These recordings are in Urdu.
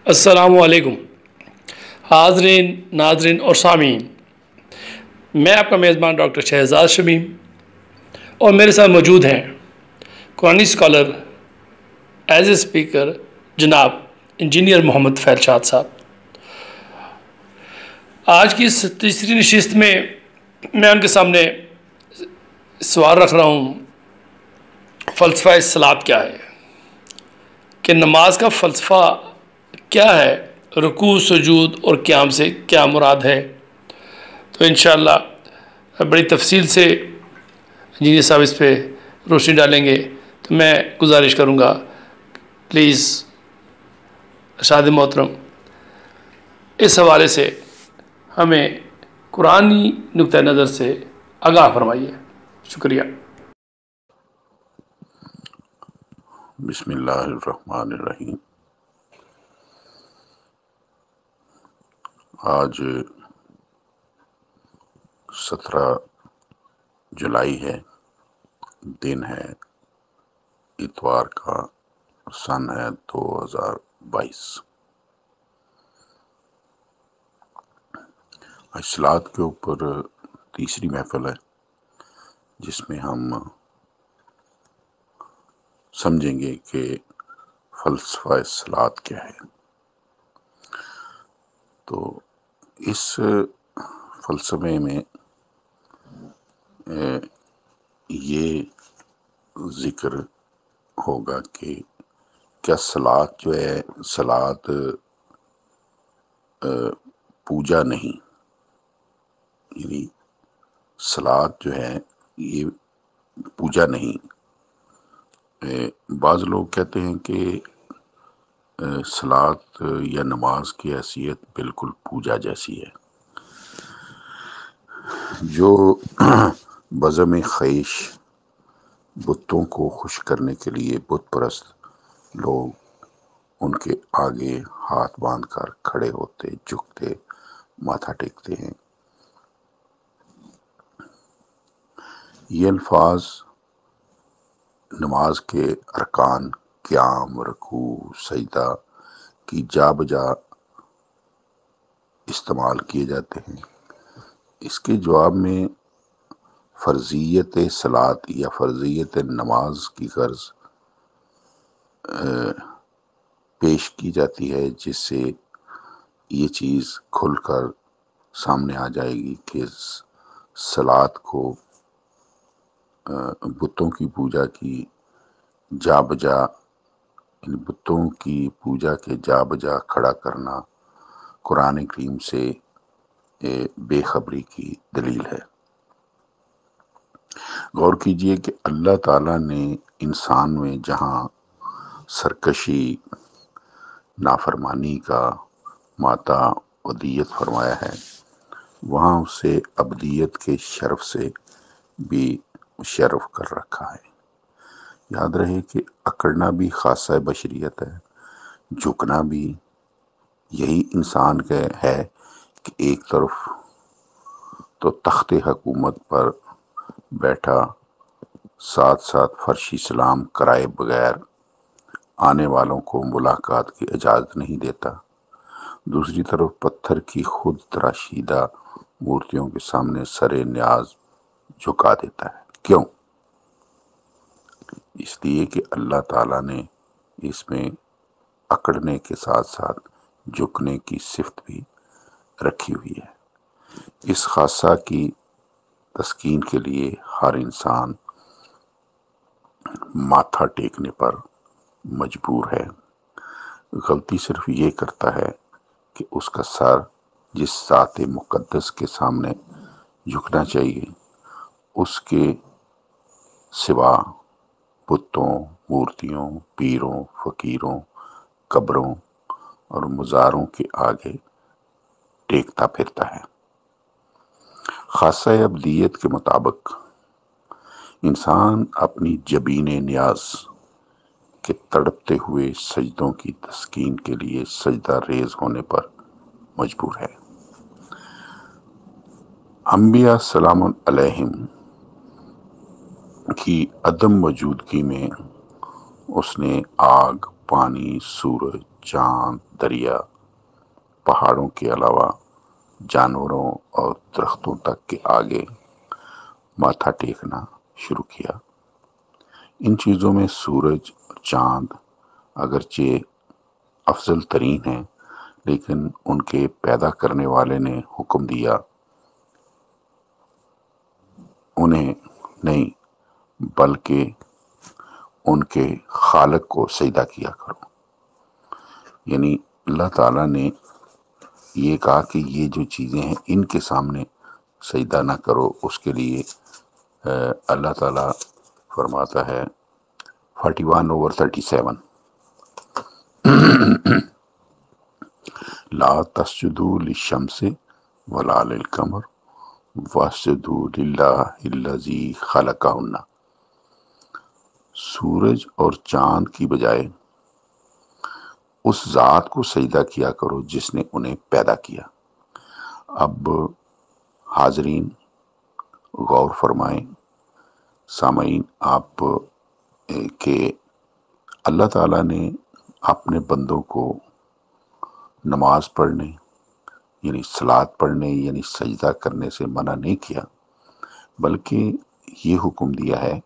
السلام علیکم حاضرین، ناظرین اور سامعین، میں آپ کا میزبان ڈاکٹر شہزاد شمیم اور میرے ساتھ موجود ہیں قرآنی اسکالر ایز اے اسپیکر جناب انجینئر محمد فیلشاد صاحب۔ آج کی اس تیسری نشست میں ان کے سامنے سوال رکھ رہا ہوں، فلسفہ صلاۃ کیا ہے، کہ نماز کا فلسفہ کیا ہے، رکوع، سجود اور قیام سے کیا مراد ہے۔ تو انشاءاللہ بڑی تفصیل سے انجینئر صاحب اس پہ روشنی ڈالیں گے، تو میں گزارش کروں گا پلیز ارشاد محترم اس حوالے سے ہمیں قرآنی نقطہ نظر سے آگاہ فرمائیے۔ شکریہ۔ بسم اللہ الرحمن الرحیم۔ آج 17 جولائی ہے، دن ہے اتوار کا، سن ہے 2022۔ صلاۃ کے اوپر تیسری محفل ہے، جس میں ہم سمجھیں گے کہ فلسفہ صلاۃ کیا ہے۔ تو اس فلسفے میں یہ ذکر ہوگا کہ کیا صلاۃ جو ہے، صلاۃ پوجا نہیں، یعنی صلاۃ جو ہے یہ پوجا نہیں۔ بعض لوگ کہتے ہیں کہ صلاۃ یا نماز کی حیثیت بالکل پوجا جیسی ہے۔ جو بزم خیش بتوں کو خوش کرنے کے لیے بت پرست لوگ ان کے آگے ہاتھ باندھ کر کھڑے ہوتے، جھکتے، ماتھا ٹیکتے ہیں، یہ الفاظ نماز کے ارکان قیام، رکوع، سجدہ کی جا بجا استعمال کیے جاتے ہیں۔ اس کے جواب میں فرضیت صلاۃ یا فرضیت نماز کی غرض پیش کی جاتی ہے، جس سے یہ چیز کھل کر سامنے آ جائے گی کہ صلاۃ کو بتوں کی پوجا کی جا بجا، ان بتوں کی پوجا کے جا بجا کھڑا کرنا قرآن کریم سے بے خبری کی دلیل ہے۔ غور کیجئے کہ اللہ تعالیٰ نے انسان میں جہاں سرکشی، نافرمانی کا ماتا ودیت فرمایا ہے، وہاں اسے ابدیت کے شرف سے بھی مشرف کر رکھا ہے۔ یاد رہے کہ اکڑنا بھی خاصہ بشریت ہے، جھکنا بھی یہی انسان کا ہے کہ ایک طرف تو تخت حکومت پر بیٹھا، ساتھ ساتھ فرشی سلام کرائے بغیر آنے والوں کو ملاقات کی اجازت نہیں دیتا، دوسری طرف پتھر کی خود تراشیدہ مورتیوں کے سامنے سر نیاز جھکا دیتا ہے۔ کیوں؟ اس لیے کہ اللہ تعالیٰ نے اس میں اکڑنے کے ساتھ ساتھ جھکنے کی صفت بھی رکھی ہوئی ہے۔ اس خاصہ کی تسکین کے لیے ہر انسان ماتھا ٹیکنے پر مجبور ہے۔ غلطی صرف یہ کرتا ہے کہ اس کا سر جس ذات مقدس کے سامنے جھکنا چاہیے، اس کے سوا بتوں، مورتیوں، پیروں، فقیروں، قبروں اور مزاروں کے آگے ٹیکتا پھرتا ہے۔ خاصہ ابدیت کے مطابق انسان اپنی جبین نیاز کے تڑپتے ہوئے سجدوں کی تسکین کے لیے سجدہ ریز ہونے پر مجبور ہے۔ انبیاء سلام علیہم کی عدم موجودگی میں اس نے آگ، پانی، سورج، چاند، دریا، پہاڑوں کے علاوہ جانوروں اور درختوں تک کے آگے ماتھا ٹیکنا شروع کیا۔ ان چیزوں میں سورج اور چاند اگرچہ افضل ترین ہیں، لیکن ان کے پیدا کرنے والے نے حکم دیا انہیں نہیں، بلکہ ان کے خالق کو سجدہ کیا کرو۔ یعنی اللہ تعالیٰ نے یہ کہا کہ یہ جو چیزیں ہیں ان کے سامنے سجدہ نہ کرو۔ اس کے لیے اللہ تعالیٰ فرماتا ہے 41/37 لا تسجدوا للشمس ولا للقمر واسجدوا للہ الذی خلقہن۔ سورج اور چاند کی بجائے اس ذات کو سجدہ کیا کرو جس نے انہیں پیدا کیا۔ اب حاضرین غور فرمائیں، سامعین، آپ کہ اللہ تعالیٰ نے اپنے بندوں کو نماز پڑھنے یعنی صلاۃ پڑھنے یعنی سجدہ کرنے سے منع نہیں کیا، بلکہ یہ حکم دیا ہے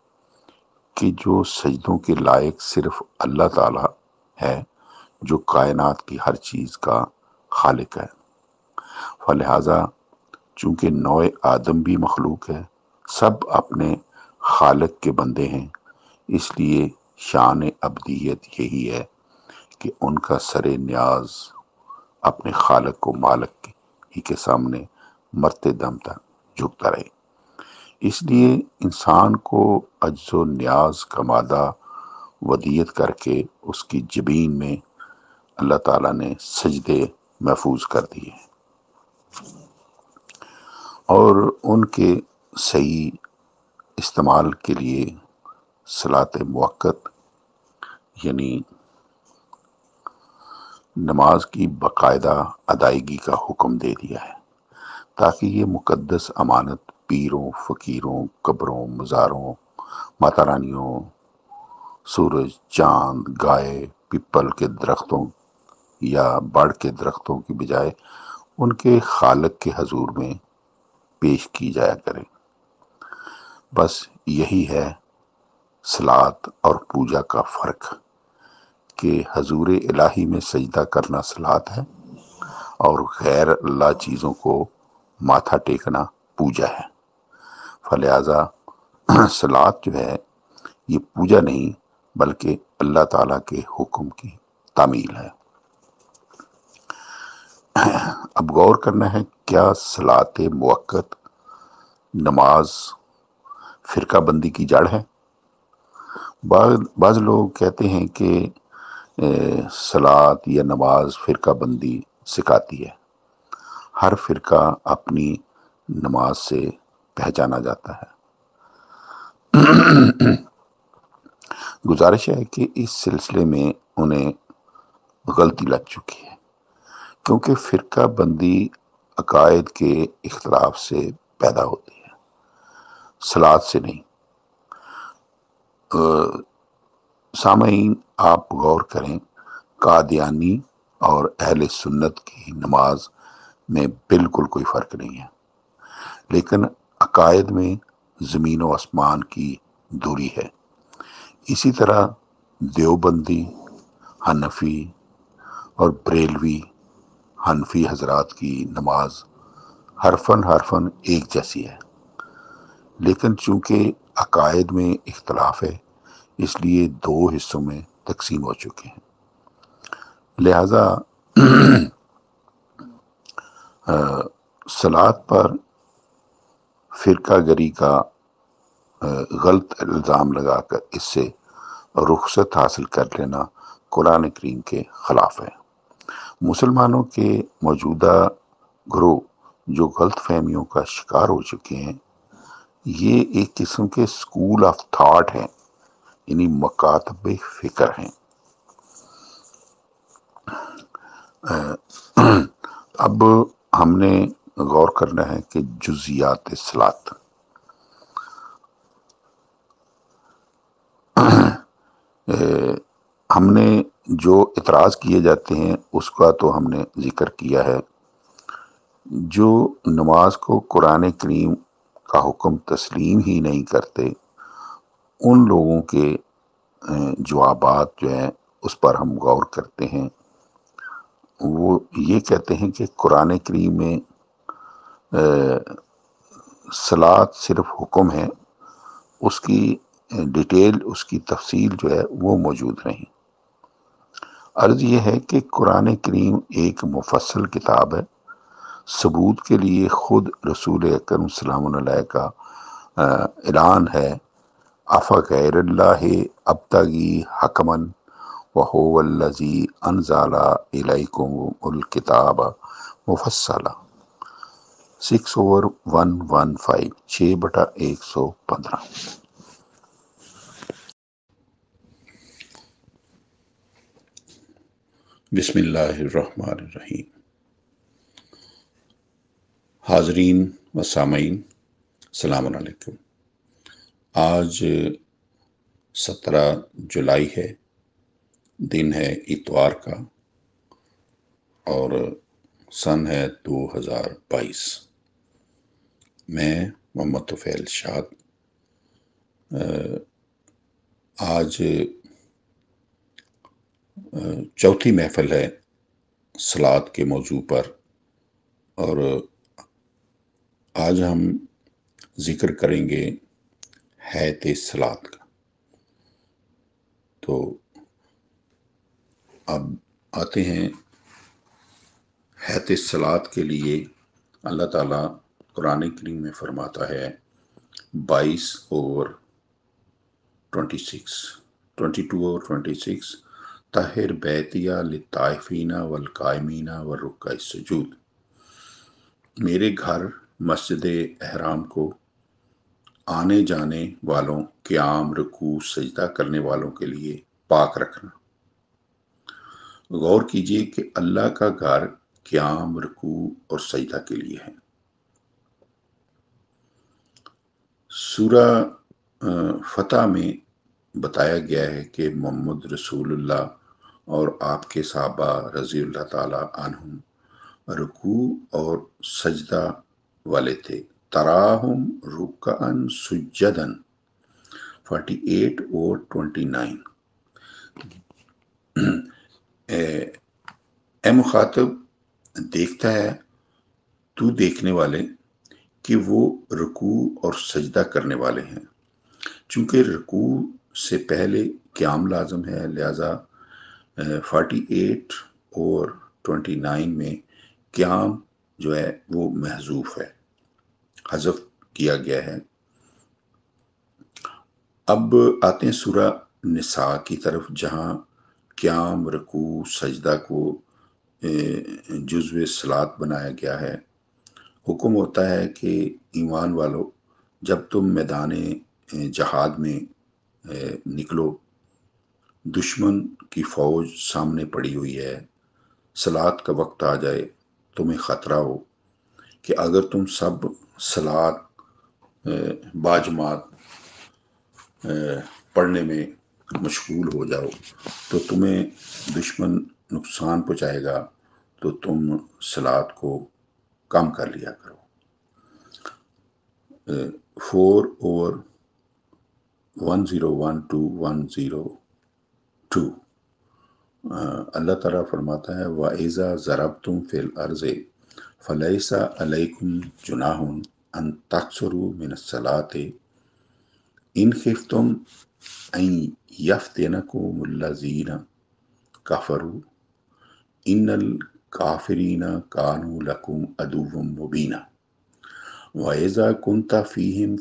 کہ جو سجدوں کے لائق صرف اللہ تعالیٰ ہے جو کائنات کی ہر چیز کا خالق ہے۔ فلہذا چونکہ نوع آدم بھی مخلوق ہے، سب اپنے خالق کے بندے ہیں، اس لیے شان عبدیت یہی ہے کہ ان کا سر نیاز اپنے خالق کو مالک ہی کے سامنے مرتے دم تک جھکتا رہے۔ اس لیے انسان کو عجز و نیاز کا مادہ ودیت کر کے اس کی جبین میں اللہ تعالیٰ نے سجدے محفوظ کر دیے اور ان کے صحیح استعمال کے لیے صلاۃ موقت یعنی نماز کی باقاعدہ ادائیگی کا حکم دے دیا ہے، تاکہ یہ مقدس امانت پیروں، فقیروں، قبروں، مزاروں، ماتا رانیوں، سورج، چاند، گائے، پیپل کے درختوں یا بڑ کے درختوں کی بجائے ان کے خالق کے حضور میں پیش کی جایا کرے۔ بس یہی ہے صلاۃ اور پوجا کا فرق، کہ حضور الہی میں سجدہ کرنا صلاۃ ہے اور غیر اللہ چیزوں کو ماتھا ٹیکنا پوجا ہے۔ فلہذا صلاۃ جو ہے یہ پوجا نہیں بلکہ اللہ تعالیٰ کے حکم کی تعمیل ہے۔ اب غور کرنا ہے، کیا صلاۃ موقت نماز فرقہ بندی کی جڑ ہے؟ بعض لوگ کہتے ہیں کہ صلاۃ یا نماز فرقہ بندی سکھاتی ہے۔ ہر فرقہ اپنی نماز سے پہچانا جاتا ہے۔ گزارش ہے کہ اس سلسلے میں انہیں غلطی لگ چکی ہے، کیونکہ فرقہ بندی عقائد کے اختلاف سے پیدا ہوتی ہے، صلاۃ سے نہیں۔ سامعین، آپ غور کریں، قادیانی اور اہل سنت کی نماز میں بالکل کوئی فرق نہیں ہے، لیکن عقائد میں زمین و آسمان کی دوری ہے۔ اسی طرح دیوبندی، حنفی اور بریلوی حنفی حضرات کی نماز حرفاً ایک جیسی ہے، لیکن چونکہ عقائد میں اختلاف ہے اس لیے دو حصوں میں تقسیم ہو چکے ہیں۔ لہذا صلاۃ پر فرقہ گری کا غلط الزام لگا کر اس سے رخصت حاصل کر لینا قرآن کریم کے خلاف ہے۔ مسلمانوں کے موجودہ گروہ جو غلط فہمیوں کا شکار ہو چکے ہیں، یہ ایک قسم کے اسکول آف تھاٹ ہیں، یعنی مکاتب فکر ہیں۔ اب ہم نے غور کرنا ہے کہ جزیات صلاۃ، ہم نے جو اعتراض کیے جاتے ہیں اس کا تو ہم نے ذکر کیا ہے۔ جو نماز کو قرآن کریم کا حکم تسلیم ہی نہیں کرتے، ان لوگوں کے جوابات جو ہیں اس پر ہم غور کرتے ہیں۔ وہ یہ کہتے ہیں کہ قرآن کریم میں صلاۃ صرف حکم ہے، اس کی ڈیٹیل، اس کی تفصیل جو ہے وہ موجود نہیں۔ عرض یہ ہے کہ قرآن کریم ایک مفصل کتاب ہے۔ ثبوت کے لیے خود رسول اکرم صلی اللہ علیہ کا اعلان ہے، افغیر اللہ ابتغی حکمن وہو الذی انزل الیکم الکتاب مفصلا، 6/115، 6/115۔ بسم اللہ الرحمن الرحیم۔ حاضرین و سامعین، السلام علیکم۔ آج 17 جولائی ہے، دن ہے اتوار کا، اور سن ہے 2022۔ میں محمد طفیل شاد آج چوتھی محفل ہے صلاۃ کے موضوع پر، اور آج ہم ذکر کریں گے حیت صلاۃ کا۔ تو اب آتے ہیں حیت صلاۃ کے لیے۔ اللہ تعالیٰ قرآن کریم میں فرماتا ہے 22/26، طہر بیتیا للطائفین والقائمین والرکع السجود، میرے گھر مسجد احرام کو آنے جانے والوں، قیام، رکوع، سجدہ کرنے والوں کے لیے پاک رکھنا۔ غور کیجئے کہ اللہ کا گھر قیام، رکوع اور سجدہ کے لیے ہے۔ سورہ فتح میں بتایا گیا ہے کہ محمد رسول اللہ اور آپ کے صحابہ رضی اللہ تعالی عنہم رکوع اور سجدہ والے تھے۔ تراہم رکعن سجدن، 48 اور 29۔ اے مخاطب، دیکھتا ہے تو دیکھنے والے کہ وہ رکوع اور سجدہ کرنے والے ہیں۔ چونکہ رکوع سے پہلے قیام لازم ہے، لہذا 48 اور 29 میں قیام جو ہے وہ محذوف ہے، حذف کیا گیا ہے۔ اب آتے ہیں سورہ نساء کی طرف، جہاں قیام، رکوع، سجدہ کو جزو صلاۃ بنایا گیا ہے۔ حکم ہوتا ہے کہ ایمان والو، جب تم میدان جہاد میں نکلو، دشمن کی فوج سامنے پڑی ہوئی ہے، صلاۃ کا وقت آ جائے، تمہیں خطرہ ہو کہ اگر تم سب صلاۃ باجماعت پڑھنے میں مشغول ہو جاؤ تو تمہیں دشمن نقصان پہنچائے گا، تو تم صلاۃ کو کم کر لیا کرو۔ 4 اور 101 to 102۔ اللہ تعالیٰ فرماتا ہے وَإِذَا ضَرَبْتُمْ فِي الْأَرْضِ فَلَيْسَ عَلَيْكُمْ جُنَاحٌ أَن تَقْصُرُوا مِنَ الصَّلَاةِ إِنْ خِفْتُمْ أَن يَفْتِنَكُمُ الَّذِينَ كَفَرُوا إِنَّ الْكَافِرِينَ كَانُوا لَكُمْ عَدُوًّا مُبِينًا وَإِذَا كُنْتَ فِيهِمْ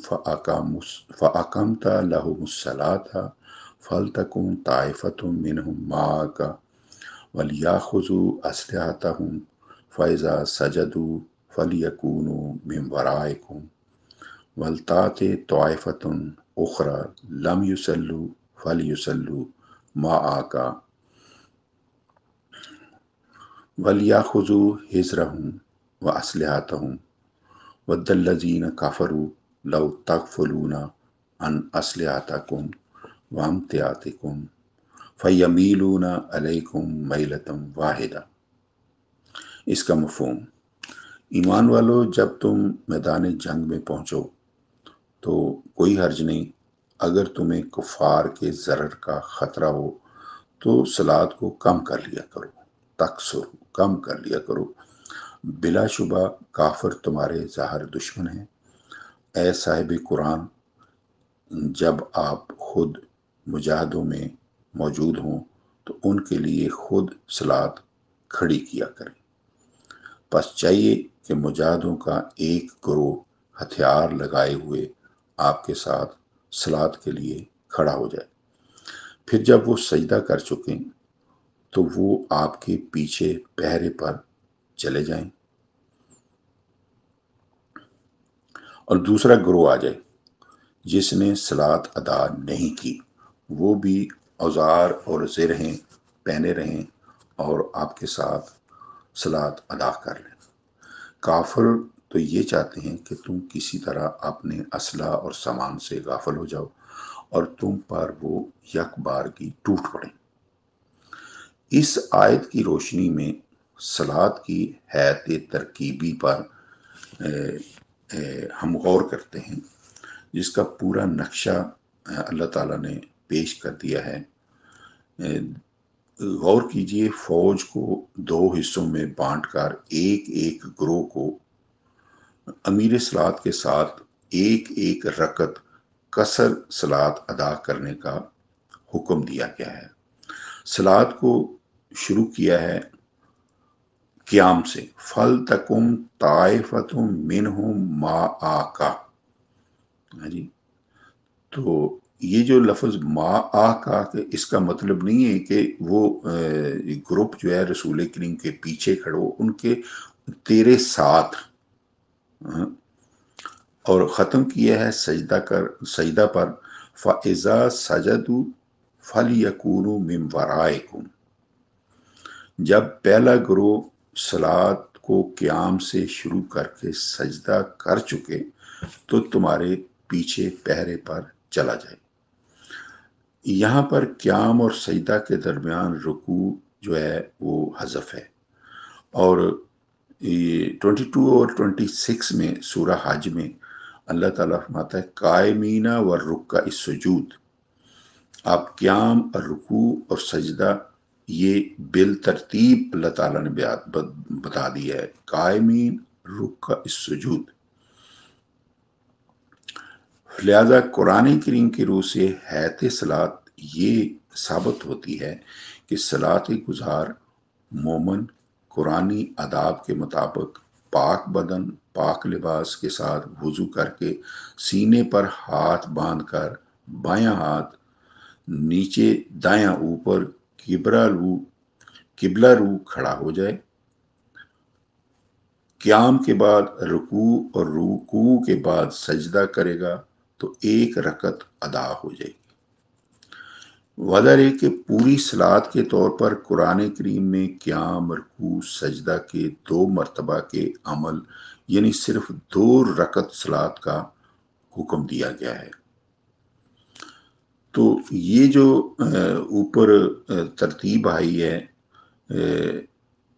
فَأَقَمْتَ لَهُمُ الصَّلَاةَ فَلْتَكُنْ طَائِفَةٌ مِّنْهُمْ مَعَكَ وَلْيَأْخُذُوا أَسْلِحَتَهُمْ فَإِذَا سَجَدُوا فَلْيَكُونُوا مِنْ وَرَائِكُمْ وَلْتَأْتِ طَائِفَةٌ أُخْرَى لَمْ يُصَلُّوا فَلْيُصَلُّوا مَعَكَ وَلْيَأْخُذُوا حِذْرَهُمْ وَأَسْلِحَتَهُمْ وَدَّ الَّذِينَ كَفَرُوا لَوْ تَغْفُلُونَ عَنْ أَسْلِحَتِكُمْ وَأَمْتِعَتِكُمْ فَيَمِيلُونَ عَلَيْكُمْ مَيْلَةً وَاحِدَةً۔ اس کا مفہوم: ایمان والو، جب تم میدان جنگ میں پہنچو تو کوئی حرج نہیں، اگر تمہیں کفار کے ضرر کا خطرہ ہو تو صلات کو کم کر لیا کرو، تقصر کم کر لیا کرو، بلا شبہ کافر تمہارے ظاہر دشمن ہیں۔ اے صاحب قرآن، جب آپ خود مجاہدوں میں موجود ہوں تو ان کے لیے خود صلات کھڑی کیا کریں۔ پس چاہیے کہ مجاہدوں کا ایک گروہ ہتھیار لگائے ہوئے آپ کے ساتھ صلات کے لیے کھڑا ہو جائے، پھر جب وہ سجدہ کر چکیں تو وہ آپ کے پیچھے پہرے پر چلے جائیں، اور دوسرا گروہ آ جائے جس نے صلات ادا نہیں کی، وہ بھی اوزار اور زرہیں پہنے رہیں اور آپ کے ساتھ صلات ادا کر لیں۔ کافر تو یہ چاہتے ہیں کہ تم کسی طرح اپنے اسلحہ اور سامان سے غافل ہو جاؤ اور تم پر وہ یک بارگی ٹوٹ پڑیں۔ اس آیت کی روشنی میں صلات کی حیت ترکیبی پر ہم غور کرتے ہیں، جس کا پورا نقشہ اللہ تعالیٰ نے پیش کر دیا ہے۔ غور کیجئے، فوج کو دو حصوں میں بانٹ کر ایک ایک گروہ کو امیر صلات کے ساتھ ایک ایک رکعت قصر صلات ادا کرنے کا حکم دیا گیا ہے۔ صلات کو شروع کیا ہے قیام سے، فَلْتَقُمْ طَائِفَةٌ مِّنْهُمْ مَعَكَ۔ جی، تو یہ جو لفظ مَعَكَ، اس کا مطلب نہیں ہے کہ وہ گروپ جو ہے رسول کریم کے پیچھے کھڑو، ان کے تیرے ساتھ، اور ختم کیا ہے سجدہ پر، فَإِذَا سَجَدُوا فَلْيَكُونُوا مِنْ وَرَائِكُمْ۔ جب پہلا گروہ صلات کو قیام سے شروع کر کے سجدہ کر چکے تو تمہارے پیچھے پہرے پر چلا جائے۔ یہاں پر قیام اور سجدہ کے درمیان رکوع جو ہے وہ حذف ہے، اور 22 اور 26 میں سورہ حج میں اللہ تعالیٰ فرماتا ہے قائمین والرکع السجود۔ آپ قیام اور رکوع اور سجدہ یہ بالترتیب اللہ تعالیٰ نے بتا دیا ہے، قائمین، رکع السجود۔ لہذا قرآن کریم کی روح سے حیت صلات یہ ثابت ہوتی ہے کہ صلات گزار مومن قرآنی آداب کے مطابق پاک بدن، پاک لباس کے ساتھ وضو کر کے سینے پر ہاتھ باندھ کر بایاں ہاتھ نیچے دایاں اوپر قبلہ رو کھڑا ہو جائے۔ قیام کے بعد رکوع اور رکوع کے بعد سجدہ کرے گا تو ایک رکعت ادا ہو جائے گی۔ وجہ ہے کہ پوری صلات کے طور پر قرآن کریم میں قیام، رکوع، سجدہ کے 2 مرتبہ کے عمل، یعنی صرف 2 رکعت صلات کا حکم دیا گیا ہے۔ تو یہ جو اوپر ترتیب آئی ہے،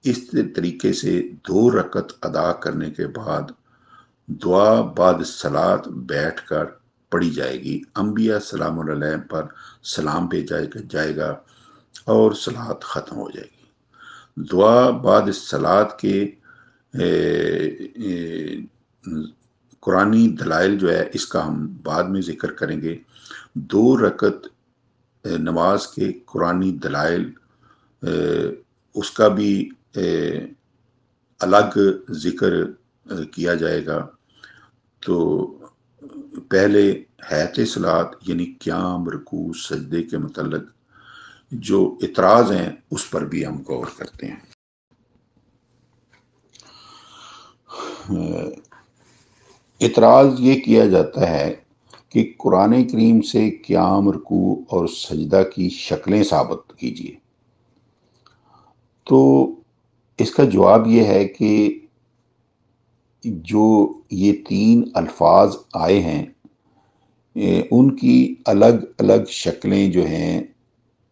اس طریقے سے 2 رکعت ادا کرنے کے بعد دعا بعد صلات بیٹھ کر پڑھی جائے گی، انبیاء سلام علیہ پر سلام بھیجا جائے گا اور صلات ختم ہو جائے گی۔ دعا بعد صلات کے قرآنی دلائل جو ہے اس کا ہم بعد میں ذکر کریں گے۔ 2 رکعت نماز کے قرآنی دلائل اس کا بھی الگ ذکر کیا جائے گا۔ تو پہلے حیت صلات یعنی قیام، رکوع، سجدے کے متعلق جو اعتراض ہیں اس پر بھی ہم غور کرتے ہیں۔ اعتراض یہ کیا جاتا ہے کہ قرآن کریم سے قیام، رکوع اور سجدہ کی شکلیں ثابت کیجیے۔ تو اس کا جواب یہ ہے کہ جو یہ 3 الفاظ آئے ہیں ان کی الگ الگ شکلیں جو ہیں